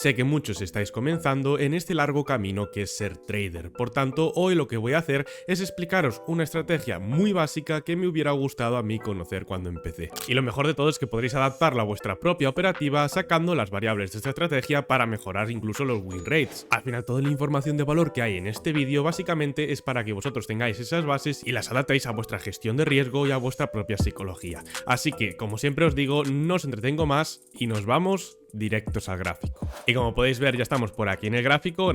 Sé que muchos estáis comenzando en este largo camino que es ser trader, por tanto hoy lo que voy a hacer es explicaros una estrategia muy básica que me hubiera gustado a mí conocer cuando empecé. Y lo mejor de todo es que podréis adaptarla a vuestra propia operativa sacando las variables de esta estrategia para mejorar incluso los win rates. Al final toda la información de valor que hay en este vídeo básicamente es para que vosotros tengáis esas bases y las adaptéis a vuestra gestión de riesgo y a vuestra propia psicología. Así que, como siempre os digo, no os entretengo más y nos vamos directos al gráfico. Y como podéis ver ya estamos por aquí en el gráfico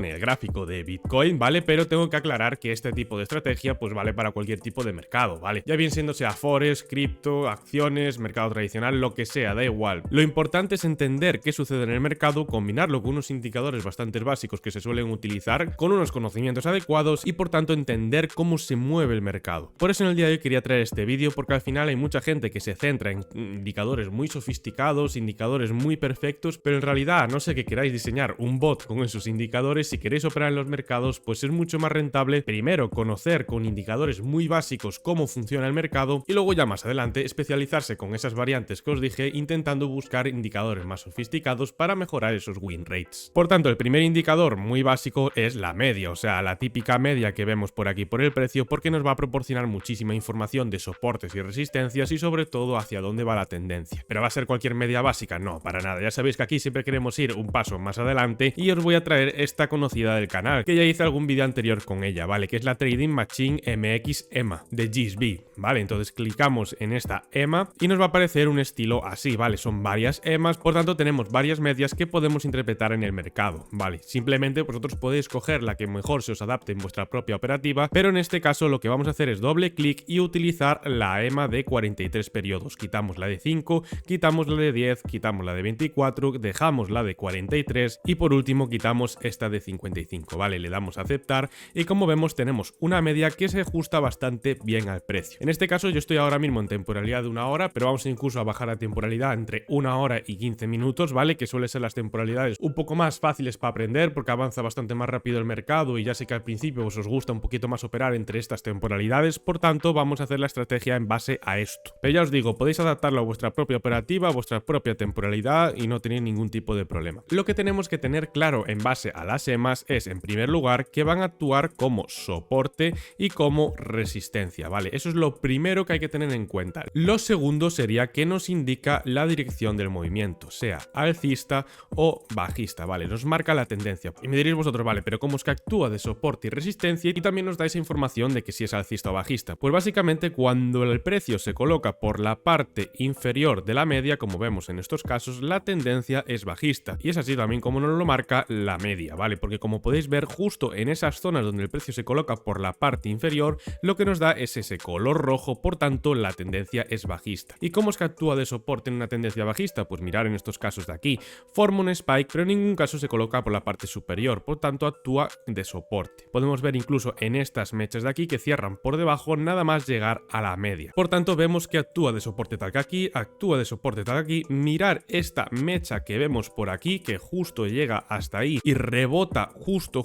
de Bitcoin, ¿vale? Pero tengo que aclarar que este tipo de estrategia pues vale para cualquier tipo de mercado, ¿vale? Ya bien siendo sea forex, cripto, acciones, mercado tradicional, lo que sea, da igual. Lo importante es entender qué sucede en el mercado, combinarlo con unos indicadores bastante básicos que se suelen utilizar, con unos conocimientos adecuados y por tanto entender cómo se mueve el mercado. Por eso en el día de hoy quería traer este vídeo porque al final hay mucha gente que se centra en indicadores muy sofisticados, indicadores muy perfectos, pero en realidad, a no ser que queráis diseñar un bot con esos indicadores, si queréis operar en los mercados, pues es mucho más rentable primero conocer con indicadores muy básicos cómo funciona el mercado y luego ya más adelante especializarse con esas variantes que os dije, intentando buscar indicadores más sofisticados para mejorar esos win rates. Por tanto, el primer indicador muy básico es la media, o sea, la típica media que vemos por aquí por el precio, porque nos va a proporcionar muchísima información de soportes y resistencias y sobre todo hacia dónde va la tendencia. ¿Pero va a ser cualquier media básica? No, para nada. Ya sabéis que aquí siempre queremos ir un paso más adelante y os voy a traer esta conocida del canal, que ya hice algún vídeo anterior con ella, ¿vale? Que es la Trading Machine MX EMA de GSB, ¿vale? Entonces clicamos en esta EMA y nos va a aparecer un estilo así, ¿vale? Son varias EMAs, por tanto tenemos varias medias que podemos interpretar en el mercado, ¿vale? Simplemente vosotros podéis coger la que mejor se os adapte en vuestra propia operativa, pero en este caso lo que vamos a hacer es doble clic y utilizar la EMA de 43 periodos. Quitamos la de 5, quitamos la de 10, quitamos la de 24, dejamos la de 43 y por último quitamos esta de 55, ¿vale? Le damos a aceptar y como vemos tenemos una media que se ajusta bastante bien al precio. En este caso yo estoy ahora mismo en temporalidad de 1 hora, pero vamos incluso a bajar a temporalidad entre 1 hora y 15 minutos, ¿vale? Que suelen ser las temporalidades un poco más fáciles para aprender porque avanza bastante más rápido el mercado y ya sé que al principio os gusta un poquito más operar entre estas temporalidades, por tanto vamos a hacer la estrategia en base a esto. Pero ya os digo, podéis adaptarlo a vuestra propia operativa, a vuestra propia temporalidad y no tenéis ningún tipo de problema. Lo que tenemos que tener claro en base a las EMAs es, en primer lugar, que van a actuar como soporte y como resistencia, ¿vale? Eso es lo primero que hay que tener en cuenta. Lo segundo sería que nos indica la dirección del movimiento, sea alcista o bajista, ¿vale? Nos marca la tendencia. Y me diréis vosotros, vale, pero ¿cómo es que actúa de soporte y resistencia? Y también nos da esa información de que si es alcista o bajista. Pues básicamente cuando el precio se coloca por la parte inferior de la media, como vemos en estos casos, la tendencia es bajista y es así también como nos lo marca la media, ¿vale? Porque como podéis ver justo en esas zonas donde el precio se coloca por la parte inferior, lo que nos da es ese color rojo, por tanto la tendencia es bajista. ¿Y cómo es que actúa de soporte en una tendencia bajista? Pues mirar en estos casos de aquí, forma un spike pero en ningún caso se coloca por la parte superior, por tanto actúa de soporte. Podemos ver incluso en estas mechas de aquí que cierran por debajo nada más llegar a la media. Por tanto vemos que actúa de soporte tal que aquí, actúa de soporte tal que aquí. Mirar esta mecha que vemos por aquí que justo llega hasta ahí y rebota justo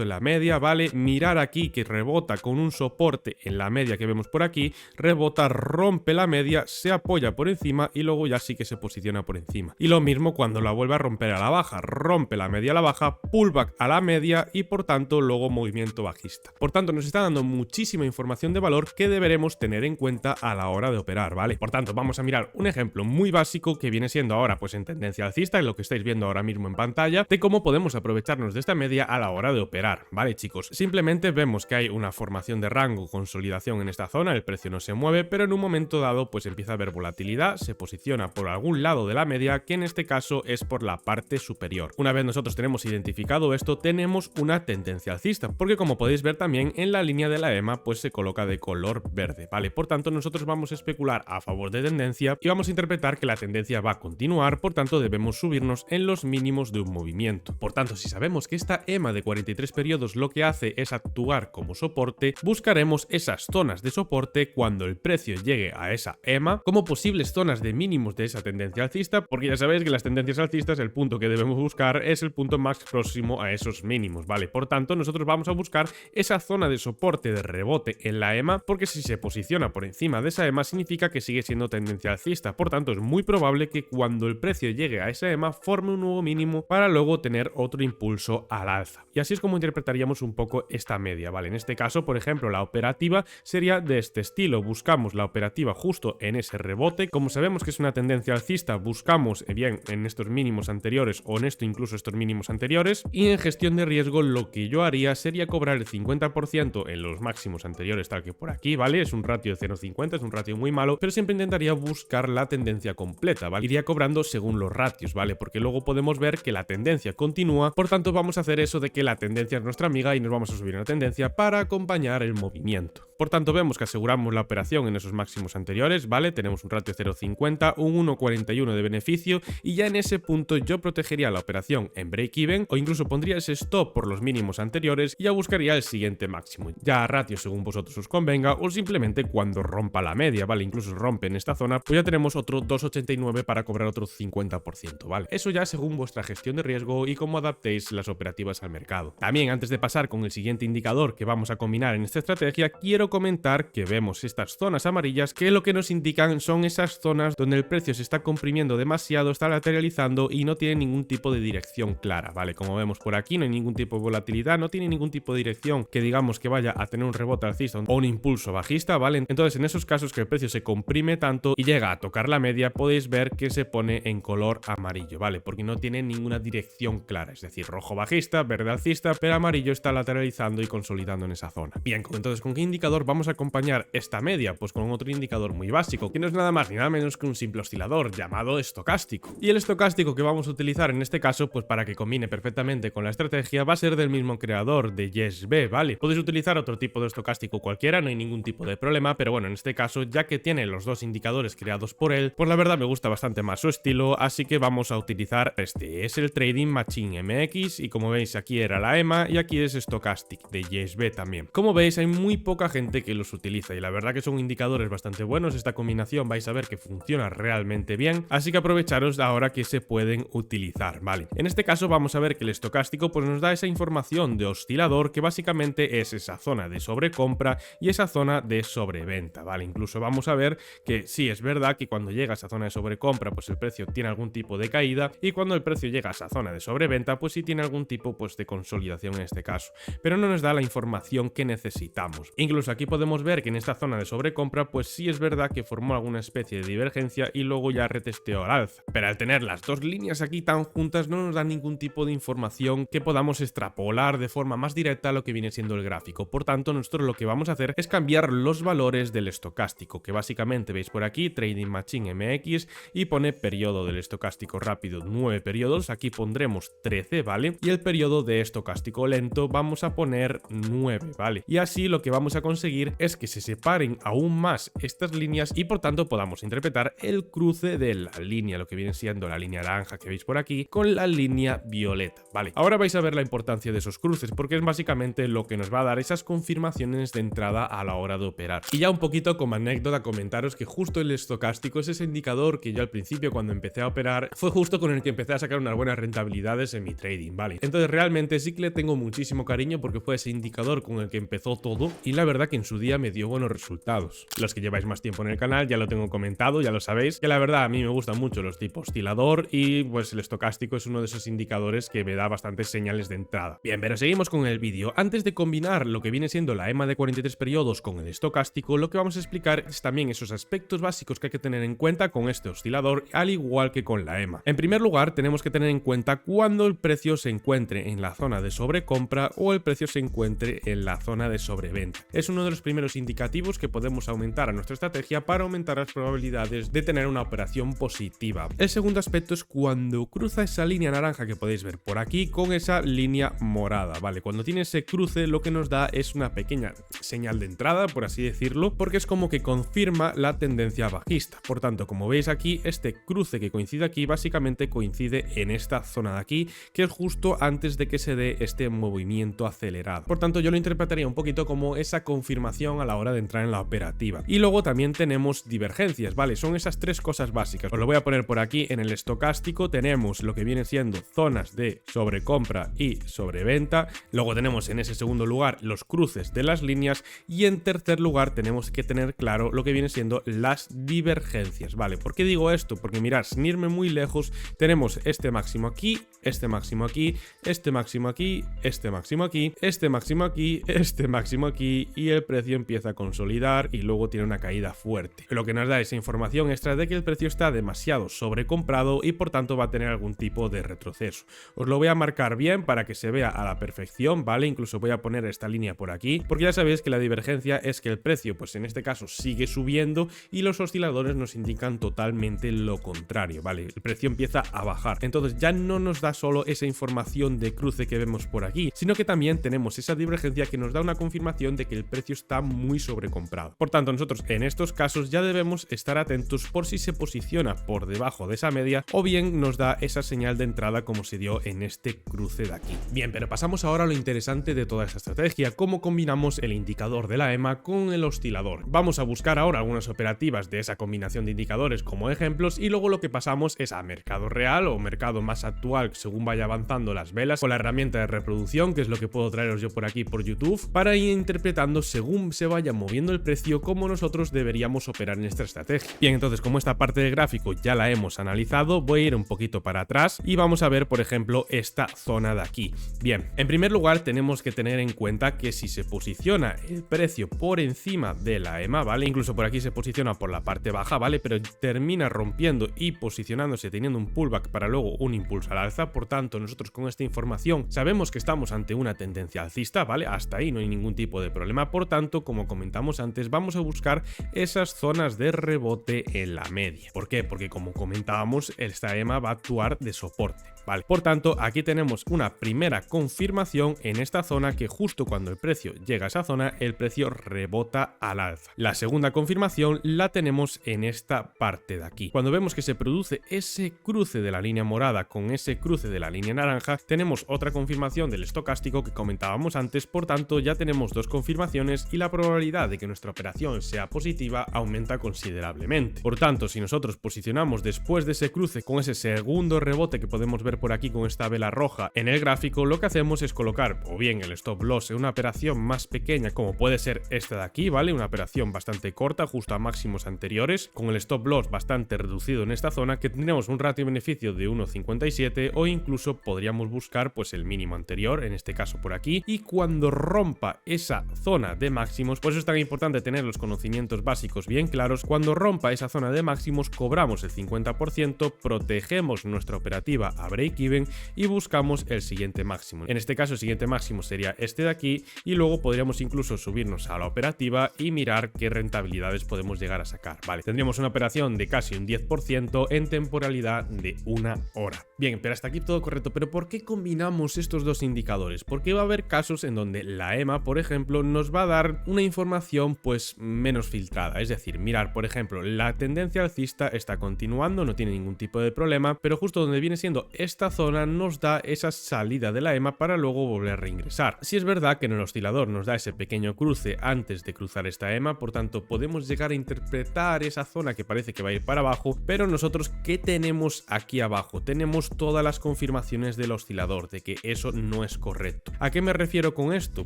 en la media, ¿vale? Mirar aquí que rebota con un soporte en la media que vemos por aquí, rebota, rompe la media, se apoya por encima y luego ya sí que se posiciona por encima. Y lo mismo cuando la vuelve a romper a la baja, rompe la media a la baja, pullback a la media y por tanto luego movimiento bajista. Por tanto nos está dando muchísima información de valor que deberemos tener en cuenta a la hora de operar, ¿vale? Por tanto vamos a mirar un ejemplo muy básico que viene siendo ahora pues en tendencia alcista, en lo que estáis viendo ahora mismo en pantalla, de cómo podemos aprovecharnos de esta media a la hora de operar, ¿vale, chicos? Simplemente vemos que hay una formación de rango, consolidación en esta zona, el precio no se mueve, pero en un momento dado pues empieza a haber volatilidad, se posiciona por algún lado de la media, que en este caso es por la parte superior. Una vez nosotros tenemos identificado esto, tenemos una tendencia alcista, porque como podéis ver también en la línea de la EMA pues se coloca de color verde, ¿vale? Por tanto nosotros vamos a especular a favor de tendencia y vamos a interpretar que la tendencia va a continuar, por tanto debemos subirnos en los mínimos de un movimiento. Por tanto, si sabemos que esta EMA de 43 periodos lo que hace es actuar como soporte, buscaremos esas zonas de soporte cuando el precio llegue a esa EMA como posibles zonas de mínimos de esa tendencia alcista, porque ya sabéis que las tendencias alcistas el punto que debemos buscar es el punto más próximo a esos mínimos, ¿vale? Por tanto, nosotros vamos a buscar esa zona de soporte de rebote en la EMA, porque si se posiciona por encima de esa EMA significa que sigue siendo tendencia alcista. Por tanto, es muy probable que cuando el precio llegue llegue a esa EMA forme un nuevo mínimo para luego tener otro impulso al alza. Y así es como interpretaríamos un poco esta media, ¿vale? En este caso, por ejemplo, la operativa sería de este estilo. Buscamos la operativa justo en ese rebote. Como sabemos que es una tendencia alcista, buscamos bien en estos mínimos anteriores o en esto incluso estos mínimos anteriores. Y en gestión de riesgo lo que yo haría sería cobrar el 50% en los máximos anteriores, tal que por aquí, ¿vale? Es un ratio de 0,50, es un ratio muy malo, pero siempre intentaría buscar la tendencia completa, ¿vale? Iría cobrando según los ratios, ¿vale? Porque luego podemos ver que la tendencia continúa, por tanto vamos a hacer eso de que la tendencia es nuestra amiga y nos vamos a subir una tendencia para acompañar el movimiento. Por tanto, vemos que aseguramos la operación en esos máximos anteriores, ¿vale? Tenemos un ratio 0,50, un 1,41 de beneficio y ya en ese punto yo protegería la operación en break-even o incluso pondría ese stop por los mínimos anteriores y ya buscaría el siguiente máximo. Ya a ratio según vosotros os convenga o simplemente cuando rompa la media, ¿vale? Incluso rompe en esta zona, pues ya tenemos otro 2,89 para cobrar otro 50%, ¿vale? Eso ya según vuestra gestión de riesgo y cómo adaptéis las operativas al mercado. También antes de pasar con el siguiente indicador que vamos a combinar en esta estrategia, quiero comentar que vemos estas zonas amarillas que lo que nos indican son esas zonas donde el precio se está comprimiendo demasiado, está lateralizando y no tiene ningún tipo de dirección clara, ¿vale? Como vemos por aquí no hay ningún tipo de volatilidad, no tiene ningún tipo de dirección que digamos que vaya a tener un rebote alcista o un impulso bajista, ¿vale? Entonces en esos casos que el precio se comprime tanto y llega a tocar la media, podéis ver que se pone en color amarillo, ¿vale? Porque no tiene ninguna dirección clara, es decir, rojo bajista, verde alcista, pero amarillo está lateralizando y consolidando en esa zona. Bien, entonces ¿con qué indicador vamos a acompañar esta media? Pues con otro indicador muy básico, que no es nada más ni nada menos que un simple oscilador llamado estocástico. Y el estocástico que vamos a utilizar en este caso, pues para que combine perfectamente con la estrategia, va a ser del mismo creador, de YesB, ¿vale? Podéis utilizar otro tipo de estocástico cualquiera, no hay ningún tipo de problema, pero bueno, en este caso, ya que tiene los dos indicadores creados por él, pues la verdad me gusta bastante más su estilo, así que vamos a utilizar este. Es el Trading Machine MX y como veis aquí era la EMA y aquí es Stochastic de YesB también. Como veis hay muy poca gente que los utiliza y la verdad que son indicadores bastante buenos. Esta combinación vais a ver que funciona realmente bien, así que aprovecharos ahora que se pueden utilizar, ¿vale? En este caso vamos a ver que el estocástico pues nos da esa información de oscilador que básicamente es esa zona de sobrecompra y esa zona de sobreventa, ¿vale? Incluso vamos a ver que sí es verdad que cuando llega a esa zona de sobrecompra pues el precio tiene algún tipo de caída y cuando el precio llega a esa zona de sobreventa pues sí tiene algún tipo pues de consolidación en este caso, pero no nos da la información que necesitamos. Incluso aquí podemos ver que en esta zona de sobrecompra pues sí es verdad que formó alguna especie de divergencia y luego ya retesteó al alza, pero al tener las dos líneas aquí tan juntas no nos da ningún tipo de información que podamos extrapolar de forma más directa a lo que viene siendo el gráfico. Por tanto, nosotros lo que vamos a hacer es cambiar los valores del estocástico, que básicamente veis por aquí Trading Machine MX y pone periodo del estocástico rápido 9 periodos, aquí pondremos 13, ¿vale? Y el periodo de estocástico lento vamos a poner 9, ¿vale? Y así lo que vamos a conseguir es que se separen aún más estas líneas y por tanto podamos interpretar el cruce de la línea, lo que viene siendo la línea naranja que veis por aquí, con la línea violeta, ¿vale? Ahora vais a ver la importancia de esos cruces porque es básicamente lo que nos va a dar esas confirmaciones de entrada a la hora de operar. Y ya un poquito como anécdota comentaros que justo el estocástico es ese indicador que yo al principio cuando empecé a operar fue justo con el que empecé a sacar unas buenas rentabilidades en mi trading, ¿vale? Entonces realmente sí que le tengo muchísimo cariño porque fue ese indicador con el que empezó todo y la verdad que en su día me dio buenos resultados. Los que lleváis más tiempo en el canal ya lo tengo comentado, ya lo sabéis, que la verdad a mí me gustan mucho los tipos oscilador y pues el estocástico es uno de esos indicadores que me da bastantes señales de entrada. Bien, pero seguimos con el vídeo. Antes de combinar lo que viene siendo la EMA de 43 periodos con el estocástico, lo que vamos a explicar es también esos aspectos básicos que hay que tener en cuenta con este oscilador, al igual que con la EMA. En primer lugar, tenemos que tener en cuenta cuando el precio se encuentre en la zona de sobrecompra o el precio se encuentre en la zona de sobreventa. Es uno de los primeros indicativos que podemos aumentar a nuestra estrategia para aumentar las probabilidades de tener una operación positiva. El segundo aspecto es cuando cruza esa línea naranja que podéis ver por aquí con esa línea morada, ¿vale? Cuando tiene ese cruce lo que nos da es una pequeña señal de entrada, por así decirlo, porque es como que confirma la tendencia bajista. Por tanto, como veis aquí, este cruce que coincide aquí básicamente coincide en esta zona de aquí, que es justo antes de que se dé este movimiento acelerado. Por tanto, yo lo interpretaría un poquito como esa confirmación confirmación a la hora de entrar en la operativa. Y luego también tenemos divergencias, ¿vale? Son esas tres cosas básicas. Os lo voy a poner por aquí. En el estocástico tenemos lo que viene siendo zonas de sobrecompra y sobreventa. Luego tenemos en ese segundo lugar los cruces de las líneas y en tercer lugar tenemos que tener claro lo que viene siendo las divergencias, ¿vale? ¿Por qué digo esto? Porque mirad, sin irme muy lejos, tenemos este máximo aquí, este máximo aquí, este máximo aquí, este máximo aquí, este máximo aquí, este máximo aquí y el precio empieza a consolidar y luego tiene una caída fuerte. Lo que nos da esa información extra de que el precio está demasiado sobrecomprado y por tanto va a tener algún tipo de retroceso. Os lo voy a marcar bien para que se vea a la perfección, ¿vale? Incluso voy a poner esta línea por aquí, porque ya sabéis que la divergencia es que el precio, pues en este caso sigue subiendo y los osciladores nos indican totalmente lo contrario, ¿vale? El precio empieza a bajar. Entonces ya no nos da solo esa información de cruce que vemos por aquí, sino que también tenemos esa divergencia que nos da una confirmación de que el precio está muy sobrecomprado. Por tanto, nosotros en estos casos ya debemos estar atentos por si se posiciona por debajo de esa media o bien nos da esa señal de entrada como se dio en este cruce de aquí. Bien, pero pasamos ahora a lo interesante de toda esta estrategia, cómo combinamos el indicador de la EMA con el oscilador. Vamos a buscar ahora algunas operativas de esa combinación de indicadores como ejemplos y luego lo que pasamos es a mercado real o mercado más actual según vaya avanzando las velas con la herramienta de reproducción, que es lo que puedo traeros yo por aquí por YouTube, para ir interpretando según se vaya moviendo el precio cómo nosotros deberíamos operar en esta estrategia. Bien, entonces como esta parte del gráfico ya la hemos analizado, voy a ir un poquito para atrás y vamos a ver por ejemplo esta zona de aquí. Bien, en primer lugar tenemos que tener en cuenta que si se posiciona el precio por encima de la EMA, ¿vale? Incluso por aquí se posiciona por la parte baja, ¿vale? Pero termina rompiendo y posicionándose teniendo un pullback para luego un impulso al alza. Por tanto, nosotros con esta información sabemos que estamos ante una tendencia alcista, ¿vale? Hasta ahí no hay ningún tipo de problema. Por tanto, como comentamos antes, vamos a buscar esas zonas de rebote en la media. ¿Por qué? Porque como comentábamos, esta EMA va a actuar de soporte, ¿vale? Por tanto, aquí tenemos una primera confirmación en esta zona que justo cuando el precio llega a esa zona, el precio rebota al alza. La segunda confirmación la tenemos en esta parte de aquí. Cuando vemos que se produce ese cruce de la línea morada con ese cruce de la línea naranja, tenemos otra confirmación del estocástico que comentábamos antes. Por tanto, ya tenemos dos confirmaciones y la probabilidad de que nuestra operación sea positiva aumenta considerablemente. Por tanto, si nosotros posicionamos después de ese cruce con ese segundo rebote que podemos ver por aquí con esta vela roja en el gráfico, lo que hacemos es colocar o bien el stop loss en una operación más pequeña como puede ser esta de aquí, ¿vale? Una operación bastante corta justo a máximos anteriores con el stop loss bastante reducido en esta zona, que tendríamos un ratio beneficio de 1,57 o incluso podríamos buscar pues el mínimo anterior, en este caso por aquí, y cuando rompa esa zona de máximos, pues es tan importante tener los conocimientos básicos bien claros. Cuando rompa esa zona de máximos cobramos el 50%, protegemos nuestra operativa a break-even y buscamos el siguiente máximo. En este caso el siguiente máximo sería este de aquí y luego podríamos incluso subirnos a la operativa y mirar qué rentabilidades podemos llegar a sacar, ¿vale? Tendríamos una operación de casi un 10% en temporalidad de una hora. Bien, pero hasta aquí todo correcto, pero ¿por qué combinamos estos dos indicadores? Porque va a haber casos en donde la EMA, por ejemplo, nos va a dar una información pues menos filtrada, es decir, mirar, por ejemplo, la tendencia alcista está continuando, no tiene ningún tipo de problema, pero justo donde viene siendo esta zona nos da esa salida de la EMA para luego volver a reingresar. Si es verdad que en el oscilador nos da ese pequeño cruce antes de cruzar esta EMA, por tanto podemos llegar a interpretar esa zona que parece que va a ir para abajo, pero nosotros ¿qué tenemos aquí abajo? Tenemos todas las confirmaciones del oscilador de que eso no es correcto. ¿A qué me refiero con esto?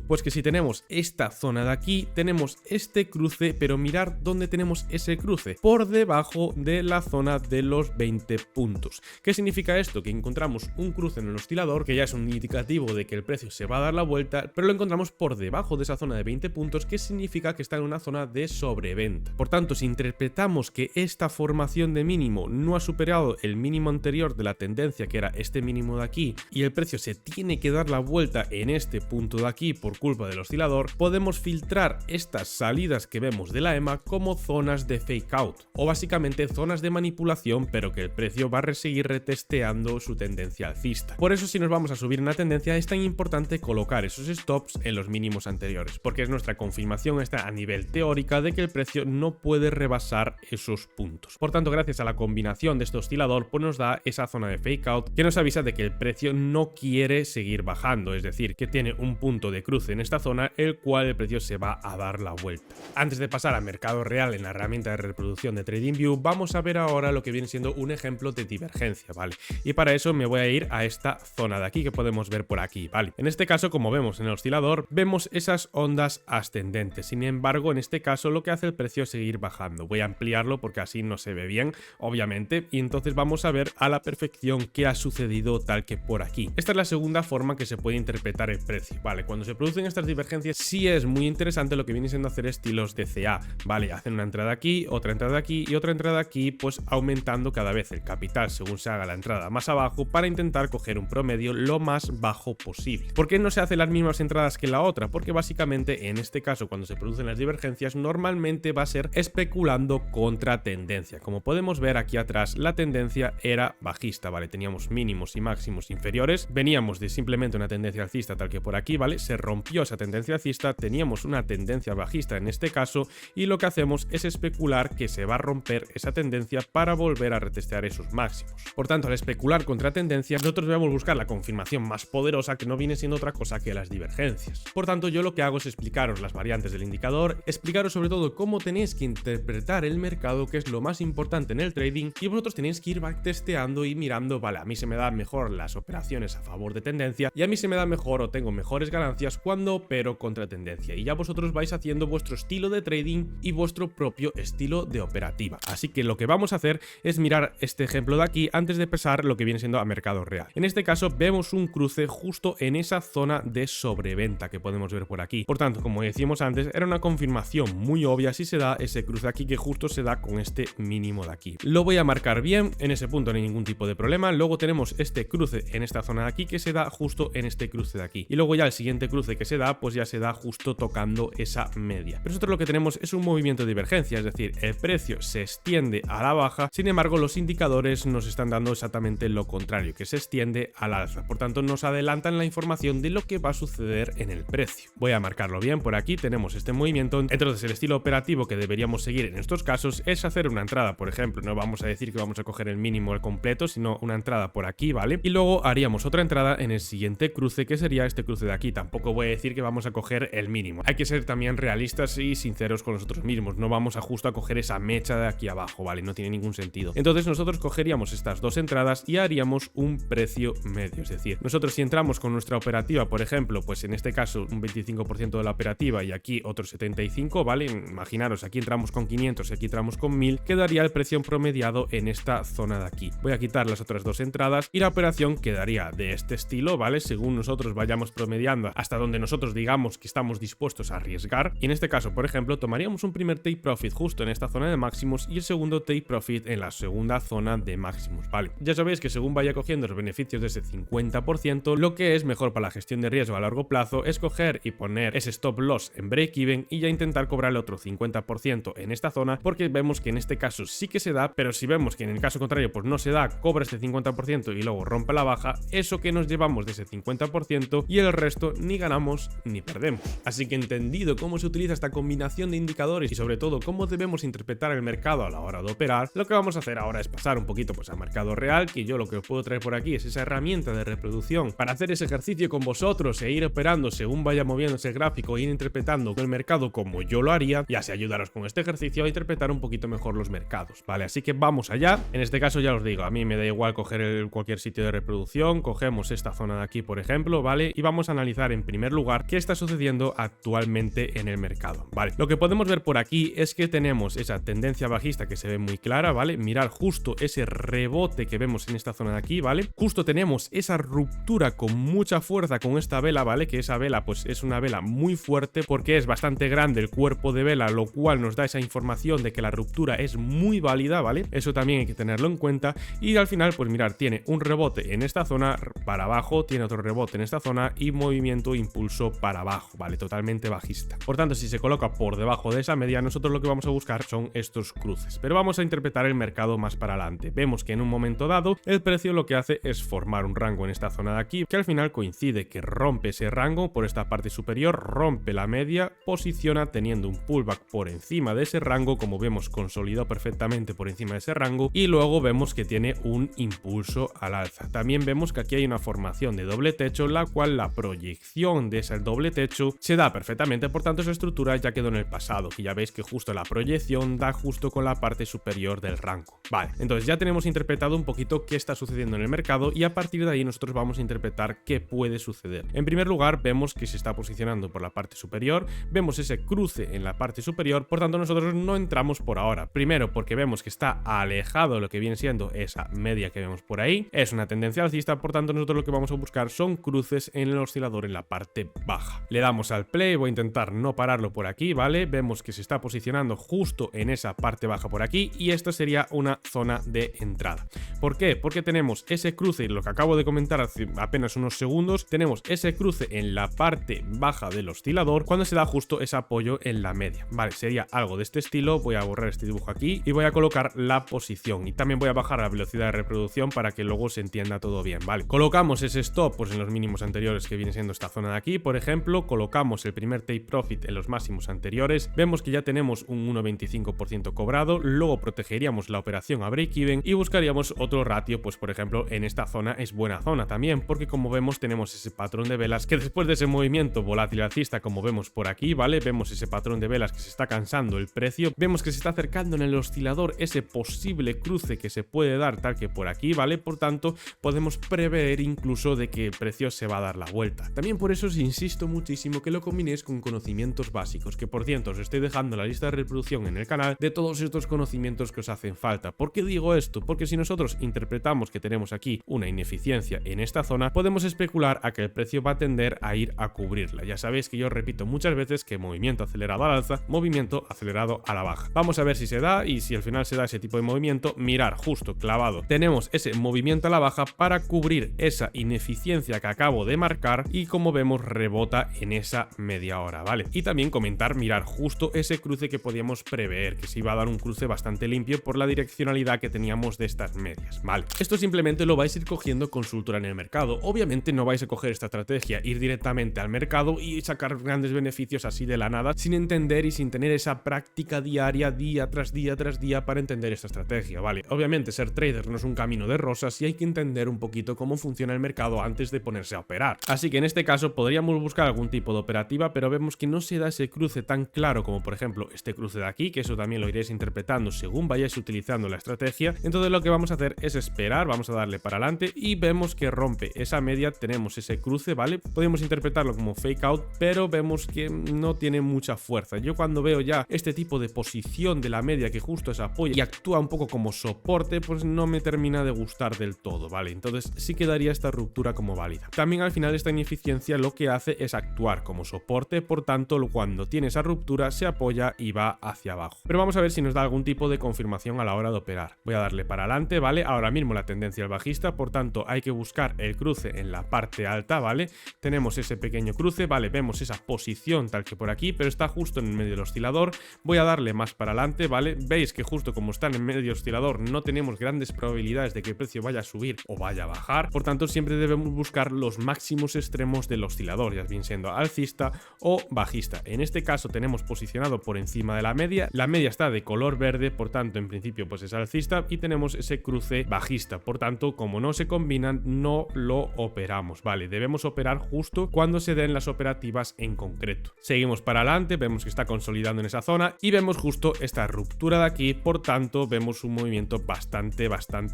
Pues que si tenemos esta zona de aquí, tenemos este cruce, pero mirar dónde tenemos ese cruce, por debajo de la zona de los 20 puntos. ¿Qué significa esto? Que encontramos un cruce en el oscilador, que ya es un indicativo de que el precio se va a dar la vuelta, pero lo encontramos por debajo de esa zona de 20 puntos, que significa que está en una zona de sobreventa. Por tanto, si interpretamos que esta formación de mínimo no ha superado el mínimo anterior de la tendencia, que era este mínimo de aquí, y el precio se tiene que dar la vuelta en este punto de aquí por culpa del oscilador, podemos filtrar estas salidas que vemos de la EMA como zonas de fake out, o básicamente zonas de manipulación, pero que el precio va a seguir retesteando su tendencia alcista. Por eso, si nos vamos a subir una tendencia, es tan importante colocar esos stops en los mínimos anteriores, porque es nuestra confirmación esta a nivel teórica de que el precio no puede rebasar esos puntos. Por tanto, gracias a la combinación de este oscilador, pues nos da esa zona de fake out que nos avisa de que el precio no quiere seguir bajando, es decir, que tiene un punto de cruce en esta zona, el cual el precio se va a dar la vuelta. Antes de pasar a mercado real en la herramienta de reproducción de TradingView, vamos a ver ahora lo que viene siendo un ejemplo de divergencia, ¿vale? Y para eso me voy a ir a esta zona de aquí que podemos ver por aquí, ¿vale? En este caso, como vemos en el oscilador, vemos esas ondas ascendentes. Sin embargo, en este caso lo que hace el precio es seguir bajando. Voy a ampliarlo porque así no se ve bien, obviamente, y entonces vamos a ver a la perfección qué ha sucedido tal que por aquí. Esta es la segunda forma que se puede interpretar el precio, ¿vale? Cuando se producen estas divergencias sí es muy interesante lo que viene siendo hacer estilos de CA, ¿vale? Hacen una entrada aquí, otra entrada aquí y otra entrada aquí, pues aumentando cada vez el capital según se haga la entrada más abajo para intentar coger un promedio lo más bajo posible. ¿Por qué no se hacen las mismas entradas que la otra? Porque básicamente en este caso cuando se producen las divergencias normalmente va a ser especulando contra tendencia. Como podemos ver aquí atrás, la tendencia era bajista, ¿vale? Teníamos mínimos y máximos inferiores, veníamos de simplemente una tendencia alcista tal que por aquí, ¿vale? Se rompió esa tendencia alcista, teníamos una tendencia bajista en este caso y lo que hacemos es especular que se va a romper esa tendencia para volver a retestear esos máximos. Por tanto, al especular contra tendencia, nosotros debemos buscar la confirmación más poderosa que no viene siendo otra cosa que las divergencias. Por tanto, yo lo que hago es explicaros las variantes del indicador, explicaros sobre todo cómo tenéis que interpretar el mercado, que es lo más importante en el trading, y vosotros tenéis que ir backtesteando y mirando, vale, a mí se me dan mejor las operaciones a favor de tendencia y a mí se me da mejor o tengo mejores ganancias cuando opero contra tendencia, y ya vosotros vais haciendo vuestro estilo de trading y vuestro propio estilo de operativa. Así que lo que vamos a hacer es mirar este ejemplo de aquí antes de pasar lo que viene siendo a mercado real. En este caso vemos un cruce justo en esa zona de sobreventa que podemos ver por aquí. Por tanto, como decíamos antes, era una confirmación muy obvia si se da ese cruce aquí que justo se da con este mínimo de aquí. Lo voy a marcar bien, en ese punto no hay ningún tipo de problema. Luego tenemos este cruce en esta zona de aquí que se da justo en este cruce de aquí. Y luego ya el siguiente cruce que se da, pues ya se da justo tocando esa media. Pero nosotros lo que tenemos es un movimiento de divergencia, es decir, el precio se extiende a la baja, sin embargo los indicadores nos están dando exactamente lo contrario, que se extiende al alza. Por tanto, nos adelantan la información de lo que va a suceder en el precio. Voy a marcarlo bien por aquí, tenemos este movimiento. Entonces el estilo operativo que deberíamos seguir en estos casos es hacer una entrada, por ejemplo, no vamos a decir que vamos a coger el mínimo al completo, sino una entrada por aquí, ¿vale? Y luego haríamos otra entrada en el siguiente cruce, que sería este cruce de aquí. Tampoco voy a decir que vamos a coger el mínimo. Hay que ser también realistas y sinceros con nosotros mismos. No vamos a justo a coger esa mecha de aquí abajo, ¿vale? No tiene ningún sentido. Entonces nosotros cogeríamos estas dos entradas y haríamos un precio medio. Es decir, nosotros si entramos con nuestra operativa, por ejemplo, pues en este caso un 25% de la operativa y aquí otro 75%, ¿vale? Imaginaros, aquí entramos con 500 y aquí entramos con 1000, quedaría el precio promediado en esta zona de aquí. Voy a quitar las otras dos entradas y la operación quedaría de este estilo, ¿vale? Según nosotros vayamos promediando hasta donde nosotros digamos que estamos dispuestos a arriesgar. Y en este caso, por ejemplo, tomaríamos un primer take profit justo en esta zona de máximos y el segundo take profit en la segunda zona de máximos, ¿vale? Ya sabéis que según vaya cogiendo los beneficios de ese 50%, lo que es mejor para la gestión de riesgo a largo plazo es coger y poner ese stop loss en break even y ya intentar cobrar el otro 50% en esta zona, porque vemos que en este caso sí que se da, pero si vemos que en el caso contrario pues no se da, cobra este 50% y luego rompe la baja, eso que nos llevamos de ese 50% y el resto ni ganamos ni perdemos. Así que entendido cómo se utiliza esta combinación de indicadores y sobre todo cómo debemos interpretar el mercado a la hora de operar, lo que vamos a hacer ahora es pasar un poquito pues a mercado real, que yo lo que os puedo traer por aquí es esa herramienta de reproducción para hacer ese ejercicio con vosotros e ir operando según vaya moviéndose el gráfico e ir interpretando el mercado como yo lo haría, y así ayudaros con este ejercicio a interpretar un poquito mejor los mercados, ¿vale? Así que vamos allá. En este caso ya os digo, a mí me da igual coger cualquier sitio de reproducción, cogemos esta zona de aquí por ejemplo, ¿vale? Y vamos a analizar en primer lugar qué está sucediendo actualmente en el mercado, ¿vale? Lo que podemos ver por aquí es que tenemos esa tendencia bajista que se ve muy clara, ¿vale? Mirar justo ese rebote que vemos en esta zona de aquí, ¿vale? Justo tenemos esa ruptura con mucha fuerza con esta vela, ¿vale? Que esa vela pues es una vela muy fuerte porque es bastante grande el cuerpo de vela, lo cual nos da esa información de que la ruptura es muy válida, ¿vale? Eso también hay que tenerlo en cuenta. Y al final pues mirar, tiene un rebote en esta zona para abajo, tiene otro rebote en esta zona y movimiento impulso para abajo, ¿vale? Totalmente bajista. Por tanto, si se coloca por debajo de esa media, nosotros lo que vamos a buscar son estos cruces. Pero vamos a interpretar el mercado más para adelante. Vemos que en un momento dado el precio precio lo que hace es formar un rango en esta zona de aquí, que al final coincide que rompe ese rango por esta parte superior, rompe la media, posiciona teniendo un pullback por encima de ese rango, como vemos consolidado perfectamente por encima de ese rango, y luego vemos que tiene un impulso al alza. También vemos que aquí hay una formación de doble techo, la cual la proyección de ese doble techo se da perfectamente, por tanto esa estructura ya quedó en el pasado, que ya veis que justo la proyección da justo con la parte superior del rango. Vale, entonces ya tenemos interpretado un poquito qué está sucediendo en el mercado y a partir de ahí nosotros vamos a interpretar qué puede suceder. En primer lugar, vemos que se está posicionando por la parte superior, vemos ese cruce en la parte superior, por tanto nosotros no entramos por ahora. Primero porque vemos que está alejado de lo que viene siendo esa media que vemos por ahí, es una tendencia alcista, por tanto nosotros lo que vamos a buscar son cruces en el oscilador en la parte baja. Le damos al play, voy a intentar no pararlo por aquí, ¿vale? Vemos que se está posicionando justo en esa parte baja por aquí y esta sería una zona de entrada. ¿Por qué? Porque tenemos ese cruce, y lo que acabo de comentar hace apenas unos segundos, tenemos ese cruce en la parte baja del oscilador cuando se da justo ese apoyo en la media. Vale, sería algo de este estilo. Voy a borrar este dibujo aquí y voy a colocar la posición y también voy a bajar la velocidad de reproducción para que luego se entienda todo bien, ¿vale? Colocamos ese stop pues en los mínimos anteriores, que viene siendo esta zona de aquí, por ejemplo, colocamos el primer take profit en los máximos anteriores, vemos que ya tenemos un 1,25% cobrado, luego protegeríamos la operación a break-even y buscaríamos otro ratio, pues por ejemplo en esta zona es buena zona también, porque como vemos tenemos ese patrón de velas que después de ese movimiento volátil alcista, como vemos por aquí, ¿vale? Vemos ese patrón de velas que se está cansando el precio, vemos que se está acercando en el oscilador ese posible cruce que se puede dar tal que por aquí, ¿vale? Por tanto, podemos prever incluso de que el precio se va a dar la vuelta. También por eso os insisto muchísimo que lo combinéis con conocimientos básicos, que por cierto os estoy dejando la lista de reproducción en el canal de todos estos conocimientos que os hacen falta. ¿Por qué digo esto? Porque si nosotros interpretamos que tenemos aquí una ineficiencia en esta zona, podemos especular a que el precio va a tender a ir a cubrirla. Ya sabéis que yo repito muchas veces que movimiento acelerado al alza, movimiento acelerado a la baja. Vamos a ver si se da, y si al final se da ese tipo de movimiento, mirar justo clavado. Tenemos ese movimiento a la baja para cubrir esa ineficiencia que acabo de marcar y como vemos rebota en esa media hora, ¿vale? Y también comentar, mirar justo ese cruce que podíamos prever, que se iba a dar un cruce bastante limpio por la direccionalidad que teníamos de estas medias, ¿vale? Esto simplemente lo vais a ir cogiendo con soltura en el mercado. Obviamente no vais a coger esta estrategia, ir directamente al mercado y sacar grandes beneficios así de la nada, sin entender y sin tener esa práctica diaria, día tras día tras día, para entender esta estrategia, ¿vale? Obviamente ser trader no es un camino de rosas y hay que entender un poquito cómo funciona el mercado antes de ponerse a operar. Así que en este caso podríamos buscar algún tipo de operativa, pero vemos que no se da ese cruce tan claro como por ejemplo este cruce de aquí, que eso también lo iréis interpretando según vayáis utilizando la estrategia. Entonces lo que vamos a hacer es esperar, vamos a darle para adelante y vemos que rompe esa media, tenemos ese cruce, ¿vale? Podemos interpretarlo como fake out, pero vemos que no tiene mucha fuerza. Yo cuando veo ya este tipo de posición de la media que justo es apoyo y actúa un poco como soporte, pues no me termina de gustar del todo, ¿vale? Entonces sí quedaría esta ruptura como válida. También al final esta ineficiencia lo que hace es actuar como soporte, por tanto cuando tiene esa ruptura se apoya y va hacia abajo. Pero vamos a ver si nos da algún tipo de confirmación a la hora de operar. Voy a darle para adelante, ¿vale? Ahora mismo la tendencia es bajista, por tanto hay que buscar el cruce en la parte alta, ¿vale? Tenemos ese pequeño cruce, ¿vale? Vemos esa posición tal que por aquí, pero está justo en el medio del oscilador. Voy a darle más para adelante, ¿vale? Veis que justo como está en el medio del oscilador no tenemos grandes probabilidades de que el precio vaya a subir o vaya a bajar, por tanto siempre debemos buscar los máximos extremos del oscilador, ya bien siendo alcista o bajista. En este caso tenemos posicionado por encima de la media está de color verde, por tanto en principio pues es alcista, y tenemos ese cruce bajista, por tanto como no se combinan no lo operamos, ¿vale? Debemos operar justo cuando se den las operativas en concreto. Seguimos para adelante, vemos que está consolidando en esa zona y vemos justo esta ruptura de aquí, por tanto vemos un movimiento bastante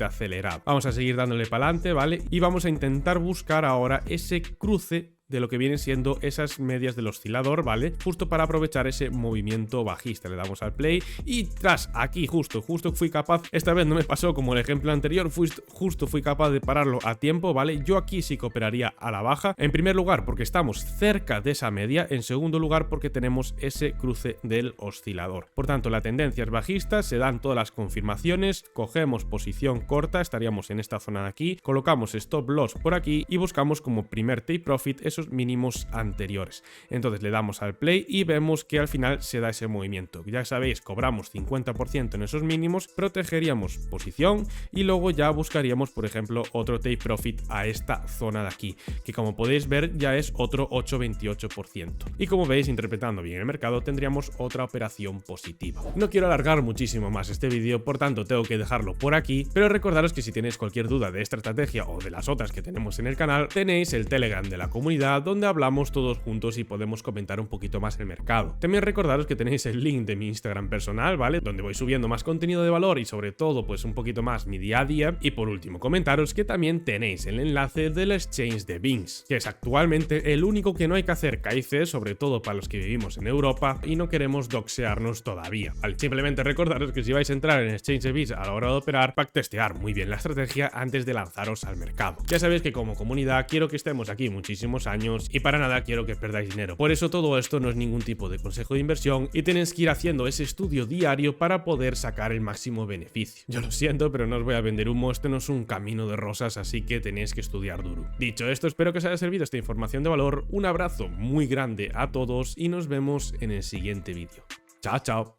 acelerado. Vamos a seguir dándole para adelante, ¿vale? Y vamos a intentar buscar ahora ese cruce de lo que vienen siendo esas medias del oscilador, ¿vale? Justo para aprovechar ese movimiento bajista. Le damos al play y tras aquí justo fui capaz, esta vez no me pasó como el ejemplo anterior, justo fui capaz de pararlo a tiempo, ¿vale? Yo aquí sí que operaría a la baja, en primer lugar porque estamos cerca de esa media, en segundo lugar porque tenemos ese cruce del oscilador. Por tanto la tendencia es bajista, se dan todas las confirmaciones, cogemos posición corta, estaríamos en esta zona de aquí, colocamos stop loss por aquí y buscamos como primer take profit esos mínimos anteriores. Entonces le damos al play y vemos que al final se da ese movimiento. Ya sabéis, cobramos 50% en esos mínimos, protegeríamos posición y luego ya buscaríamos, por ejemplo, otro take profit a esta zona de aquí, que como podéis ver ya es otro 8,28%. Y como veis, interpretando bien el mercado, tendríamos otra operación positiva. No quiero alargar muchísimo más este vídeo, por tanto tengo que dejarlo por aquí, pero recordaros que si tenéis cualquier duda de esta estrategia o de las otras que tenemos en el canal, tenéis el Telegram de la comunidad donde hablamos todos juntos y podemos comentar un poquito más el mercado. También recordaros que tenéis el link de mi Instagram personal, ¿vale? Donde voy subiendo más contenido de valor y sobre todo pues un poquito más mi día a día. Y por último, comentaros que también tenéis el enlace del exchange de Binx, que es actualmente el único que no hay que hacer KIC, sobre todo para los que vivimos en Europa y no queremos doxearnos todavía, ¿vale? Simplemente recordaros que si vais a entrar en el exchange de Binx a la hora de operar, para testear muy bien la estrategia antes de lanzaros al mercado. Ya sabéis que como comunidad quiero que estemos aquí muchísimos años y para nada quiero que perdáis dinero. Por eso todo esto no es ningún tipo de consejo de inversión y tenéis que ir haciendo ese estudio diario para poder sacar el máximo beneficio. Yo lo siento, pero no os voy a vender humo, esto no es un camino de rosas, así que tenéis que estudiar duro. Dicho esto, espero que os haya servido esta información de valor, un abrazo muy grande a todos y nos vemos en el siguiente vídeo. Chao, chao.